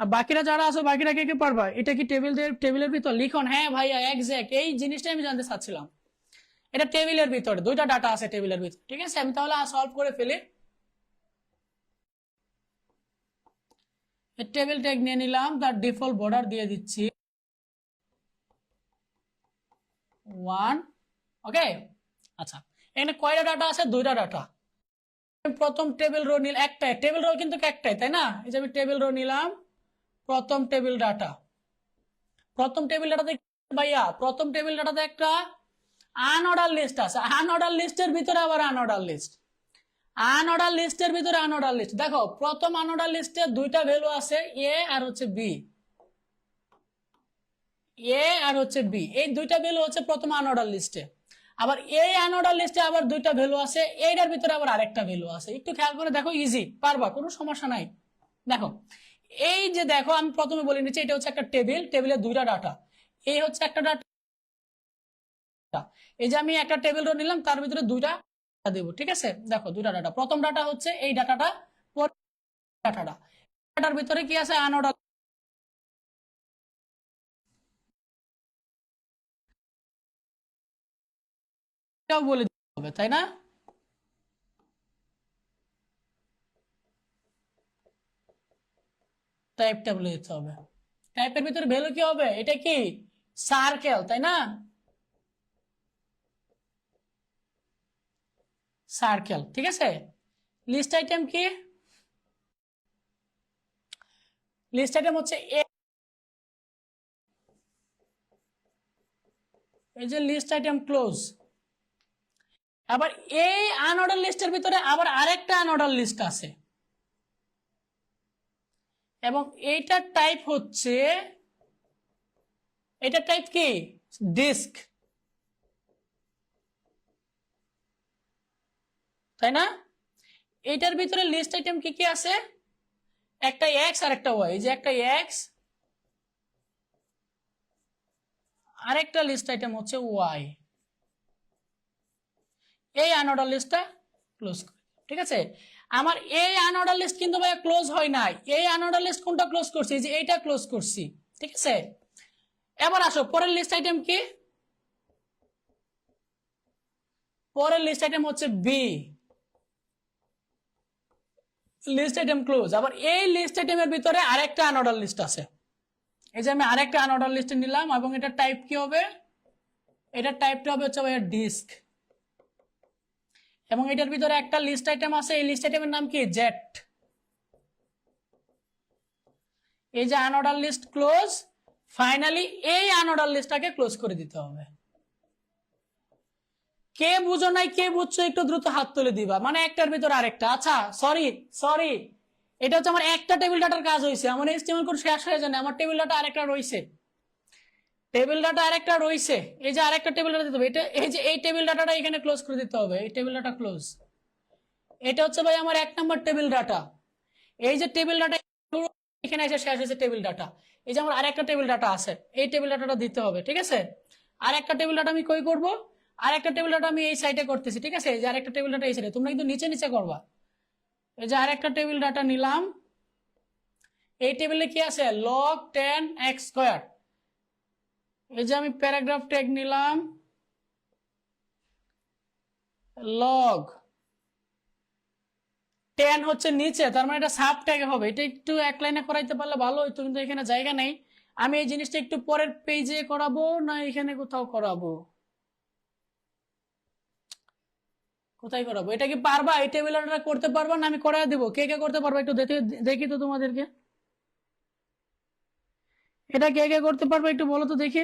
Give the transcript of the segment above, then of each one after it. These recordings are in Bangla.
আর বাকিরা যারা আছো বাকিরা কে কে পারবা? এটা কি টেবিলের ভিতর লিখন? হ্যাঁ ভাইয়া এক্সাক্ট, এই জিনিসটাই আমি জানতে চাচ্ছিলাম। এটা টেবিলের ভিতরে, দুইটা ডাটা আছে টেবিলের ভিতরে। ঠিক আছে, আমি তাহলে সলভ করে ফেলি। টেবিল ট্যাগ নিয়ে নিলাম, তার ডিফল্ট বর্ডার দিয়ে দিচ্ছি 1। ওকে, আচ্ছা এখানে কয়টা ডাটা আছে? দুইটা ডাটা। প্রথম টেবিল রো নিল একটাই, টেবিল রো কিন্তু একটাই, তাই না? এই যে আমি টেবিল রো নিলাম, প্রথম টেবিল ডাটা। প্রথম টেবিল ডাটাতে ভাইয়া, প্রথম টেবিল ডাটাতে একটা আনঅর্ডার লিস্ট আছে। আনঅর্ডার লিস্টের ভিতরে আবার আনঅর্ডার লিস্ট, আনঅর্ডার লিস্টের ভিতরে আনঅর্ডার লিস্ট। দেখো প্রথম আনঅর্ডার লিস্টে দুইটা ভ্যালু আছে, এ আর হচ্ছে বি। এ আর হচ্ছে বি, এই দুইটা ভ্যালু হচ্ছে প্রথম আনঅর্ডার লিস্টে। আবার এই আনঅর্ডার লিস্টে আবার দুইটা ভ্যালু আছে, এইটার ভিতরে আবার আরেকটা ভ্যালু আছে। একটু খেয়াল করে দেখো, ইজি, পারবা, কোনো সমস্যা নাই। দেখো এই যে দেখো, আমি প্রথমে বলে নিচ্ছি, এটা হচ্ছে একটা টেবিল, টেবিলের দুইটা ডাটা। এই হচ্ছে একটা ডাটা, এই যে আমি একটা টেবিল রো নিলাম, তার ভিতরে দুইটা দেবো। ঠিক আছে, দেখো দুইটা ডাটা। প্রথম ডাটা হচ্ছে এই ডাটাটা, ডাটাটা, ডাটার ভিতরে কি আছে? আনঅর্ডার বলে দিতে হবে, তাই না? টাইপটা বলে দিতে হবে। টাইপের ভিতরে ভ্যালু কি হবে? এটা কি সার্কেল, তাই না? সার্কেল, ঠিক আছে। লিস্ট আইটেম কি? লিস্ট আইটেম হচ্ছে এই যে লিস্ট আইটেম ক্লোজ। আবার এই আনঅর্ডার লিস্টের ভিতরে আবার আরেকটা আনঅর্ডার লিস্ট আছে, এবং এইটার টাইপ হচ্ছে, এটার টাইপ কি? ডিস্ক, তাই না? এইটার ভিতরে লিস্ট আইটেম কি কি আছে? একটা এক্স আর একটা ওয়াই। যে একটা এক্স, আরেকটা লিস্ট আইটেম হচ্ছে ওয়াই। এই আনঅর্ডার লিস্টটা ক্লোজ করে, ঠিক আছে। আমার এই আনঅর্ডার লিস্ট কিন্তু ভাই ক্লোজ হয় নাই। এই আনঅর্ডার লিস্ট কোনটা ক্লোজ করছি? যে এইটা ক্লোজ করছি, ঠিক আছে। এবার আসো পরের লিস্ট আইটেম কি? পরের লিস্ট আইটেম হচ্ছে বি। List item close. আবার এই লিস্ট আইটেমের ভিতরে আরেকটা আনঅর্ডার লিস্ট আছে। এই যে আমি আরেকটা আনঅর্ডার লিস্ট নিলাম, এবং এটা টাইপ কি হবে? এটা টাইপটা হবে হচ্ছে ভাই ডিস্ক। এবং এটার ভিতরে একটা লিস্ট আইটেম আছে, এই লিস্ট আইটেমের নাম কি? জেট। এই যে আনঅর্ডার লিস্ট ক্লোজ, ফাইনালি এই আনঅর্ডার লিস্টটাকে ক্লোজ করে দিতে হবে। কে বুঝো নাই, কে বুঝছো একটু দ্রুত হাত তুলে দিবা। মানে একটার ভিতর আরেকটা। আচ্ছা সরি সরি, এটা হচ্ছে আমার একটা টেবিল ডাটার কাজ হয়েছে। আমার এস্টিমেট করে শেষ হয়ে যায় না, আমার টেবিল ডাটা আরেকটা রয়েছে, টেবিল ডাটা আরেকটা রয়েছে। এই যে আরেকটা টেবিল ডাটা দিতে হবে, এটা এই যে এই টেবিল ডাটাটা এখানে ক্লোজ করে দিতে হবে। এই টেবিল ডাটা ক্লোজ, এটা হচ্ছে ভাই আমার 1 নম্বর টেবিল ডাটা। এই যে টেবিল ডাটা এখানে এসে শেষ হয়েছে টেবিল ডাটা। এই যে আমার আরেকটা টেবিল ডাটা আছে, এই টেবিল ডাটাটা দিতে হবে, ঠিক আছে। আরেকটা টেবিল ডাটা আমি কই করব? আরেকটা টেবিল ডাটা আমি এই সাইডে করতেছি, ঠিক আছে। এই যে আরেকটা টেবিল ডাটা এই সাইডে, তোমরা কিন্তু নিচে নিচে করবা। এই যে আরেকটা টেবিল ডাটা নিলাম, এই টেবিলে কি আছে? log 10 x square. এই যে আমি প্যারাগ্রাফ ট্যাগ নিলাম, log 10 হচ্ছে নিচে, তার মানে এটা সাব ট্যাগে হবে। এটা একটু এক লাইনে করাইতে পারলে ভালো হইতো, কিন্তু এখানে জায়গা নেই। আমি এই জিনিসটা একটু পরের পেজে করাবো, না এখানে কোথাও করাবো? কোথায় করাবো? এটা কি পারবা? এই টেবিল করতে পারবা না? আমি করাই দেবো। কে কে করতে পারবা একটু দেখি তো তোমাদেরকে। এটা কে কে করতে পারবে একটু বলো তো দেখি।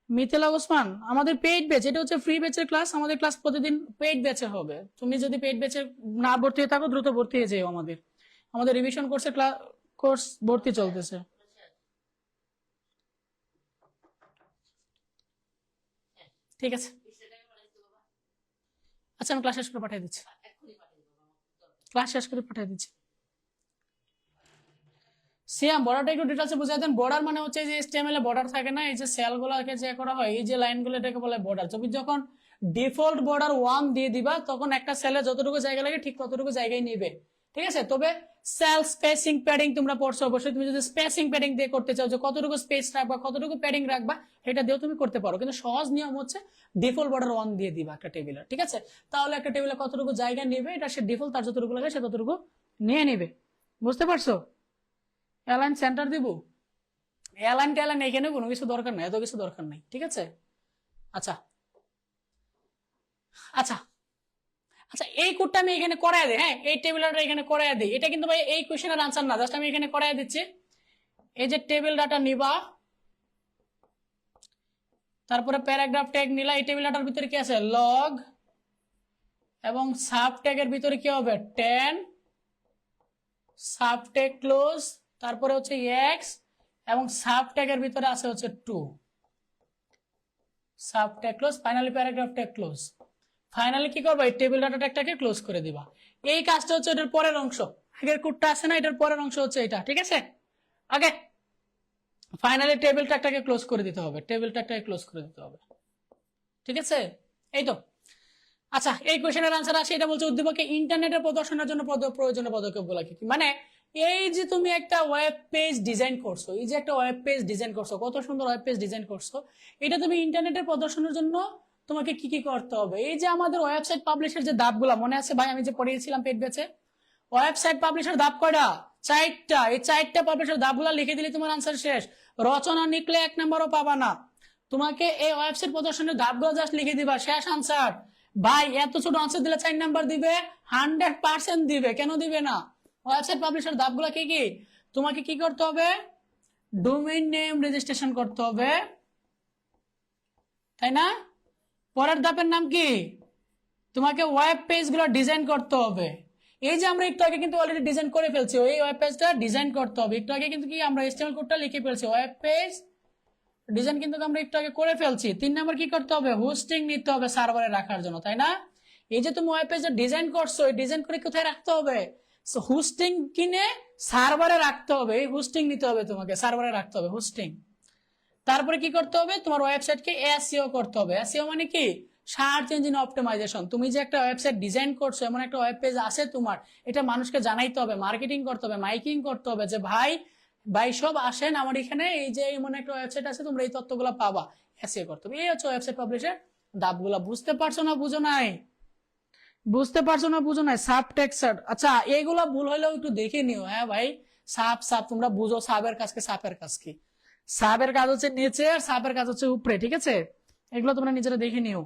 মিথিলা ওসমান, আমাদের পেইড ব্যাচ, এটা হচ্ছে ফ্রি ব্যাচের ক্লাস। আমাদের ক্লাস প্রতিদিন পেইড ব্যাচে হবে। তুমি যদি পেইড ব্যাচে না ভর্তি হয়ে থাকো, দ্রুত ভর্তি হয়ে যাও। আমাদের আমাদের রিভিশন কোর্সের কোর্স ভর্তি চলতেছে। ঠিক আছে, আচ্ছা আমি ক্লাস শেষ করে পাঠিয়ে দিচ্ছি। ক্লাস শেষ করে পাঠিয়ে দিচ্ছি। সিয়াম, বর্ডারটা একটু ডিটেলসে বুঝাই দেন। বর্ডার মানে হচ্ছে যে এসটিএমএল এ বর্ডার থাকে না, এই যে সেলগুলোকে যে করা হয়, এই যে লাইনগুলো, এটাকে বলে বর্ডার। তুমি যখন ডিফল্ট বর্ডার 1 দিয়ে দিবা, তখন একটা সেলে যতটুকু জায়গা লাগে ঠিক ততটুকু জায়গায় নিবে, ঠিক আছে। তবে সেল স্পেসিং প্যাডিং তোমরা পড়ছো অবশ্যই, তুমি যদি স্পেসিং প্যাডিং দিয়ে করতে চাও যে কতটুকু স্পেস রাখবা কতটুকু প্যাডিং রাখবা এটা দিয়েও তুমি করতে পারো, কিন্তু সহজ নিয়ম হচ্ছে ডিফল্ট বর্ডার 1 দিয়ে দিবা একটা টেবিলে, ঠিক আছে। তাহলে একটা টেবিলে কতটুকু জায়গা নেবে এটা সে ডিফল্ট তার যতটুকু লাগে সে ততটুকু নিয়ে নেবে, বুঝতে পারছো। অ্যালাইন সেন্টার দিব, অ্যালাইন ট্যালাইন এখানে কোনো কিছু দরকার নাই, এত কিছু দরকার নাই, ঠিক আছে। আচ্ছা আচ্ছা আচ্ছা, এই কোডটা আমি এখানে করাই দিই, হ্যাঁ এই টেবিলটা এখানে করাই দিই, এটা কিন্তু ভাই এই কোশ্চেনের আনসার না, জাস্ট আমি এখানে করাই দিচ্ছি। এই যে টেবিল ডাটা নিবা, তারপরে প্যারাগ্রাফ ট্যাগ নিলা, এই টেবিল ডাটার ভিতরে কি আছে লগ, এবং সাব ট্যাগের ভিতরে কি হবে 10, সাব ট্যাগ ক্লোজ, তারপরে হচ্ছে এক্স, এবং সাব ট্যাগের ভিতরে আছে হচ্ছে 2, sub tag close, finally paragraph tag close. Finally কি করবা এই টেবিল ডাটা ট্যাগটাকে ক্লোজ করে দিবা। এই কাজটা হচ্ছে এটার পরের অংশ, আগের কোডটা আছে না এটার পরের অংশ হচ্ছে এটা, ঠিক আছে। ওকে, ফাইনালি টেবিল ট্যাগটাকে ক্লোজ করে দিতে হবে, টেবিল ট্যাগটাকে ক্লোজ করে দিতে হবে, ঠিক আছে। এই তো আচ্ছা, এই কোশ্চেনের আনসার আসে, এটা বলছে উদ্দীপকে ইন্টারনেটের প্রদর্শনের জন্য প্রয়োজনীয় পদক্ষেপগুলো কি কি। মানে এই যে তুমি একটা ওয়েব পেজ ডিজাইন করছো, এই যে একটা ওয়েব পেজ ডিজাইন করছো, কত সুন্দর ওয়েব পেজ ডিজাইন করছো, এটা তুমি ইন্টারনেটের প্রদর্শনের জন্য তোমাকে কি কি করতে হবে। এই যে আমাদের ওয়েবসাইট পাবলিশের যে ধাপগুলো মনে আছে ভাই, আমি যে পড়িয়েছিলাম পেট বেচে, ওয়েবসাইট পাবলিশের ধাপ কয়টা 4টা, এই 4টা পাবলিশের ধাপগুলো লিখে দিলে তোমার আনসার শেষ। রচনা লিখলে 1 নাম্বারও পাবা না, তোমাকে এই ওয়েবসাইট প্রদর্শনের ধাপগুলো জাস্ট লিখে দিবা, শেষ আনসার। ভাই এত ছোট আনসার দিলে 4 নাম্বার দিবে, 100% দিবে, কেন দিবে না। ওয়েবসাইট পাবলিশের ধাপগুলো কি কি, তোমাকে কি করতে হবে, ডোমেইন নেম রেজিস্ট্রেশন করতে হবে, তাই না। পরের ধাপের নাম কি, তোমাকে ওয়েব পেজ গুলো ডিজাইন করতে হবে। এই যে আমরা একটু আগে কিন্তু অলরেডি ডিজাইন করে ফেলছি, এই ওয়েব পেজটা ডিজাইন করতে হবে, একটু আগে কিন্তু কি আমরা HTML কোডটা লিখে ফেলছি, ওয়েব পেজ ডিজাইন কিন্তু আমরা একটু আগে করে ফেলছি। 3 নাম্বার কি করতে হবে, হোস্টিং নিতে হবে সার্ভারে রাখার জন্য, তাই না। এই যে তুমি ওয়েব পেজটা ডিজাইন করছো, এই ডিজাইন করে কোথায় রাখতে হবে, হোস্টিং কিনে সার্ভারে রাখতে হবে, এই হোস্টিং নিতে হবে তোমাকে, সার্ভারে রাখতে হবে হোস্টিং। তারপরে কি করতে হবে, তোমার ওয়েবসাইটকে SEO করতে হবে। SEO মানে কি, সার্চ ইঞ্জিন অপটিমাইজেশন। তুমি যে একটা ওয়েবসাইট ডিজাইন করছো, এমন একটা ওয়েব পেজ আছে তোমার, এটা মানুষকে জানাইতে হবে, মার্কেটিং করতে হবে, মাইকিং করতে হবে যে ভাই ভাই সব আসেন আমার এখানে, এই যে এমন একটা ওয়েবসাইট আছে, তোমরা এই তথ্যগুলো পাবা, SEO করতে হবে। এই হচ্ছে ওয়েবসাইট পাবলিশের ধাপগুলো। বুঝতে পারছো না বুঝো নাই, বুঝতে পারছো না বুঝো নাই। সাব টেক্সট, আচ্ছা এইগুলা ভুল হইলেও একটু দেখে নিও, হ্যাঁ ভাই। সাব সাব তোমরা বুঝো, সাবের কাজ কি সাপের কাজ কি, সাবের কাজ হচ্ছে নিচে আর সাবের কাজ হচ্ছে উপরে, ঠিক আছে। এগুলো তোমরা নিজেরা দেখে নিও।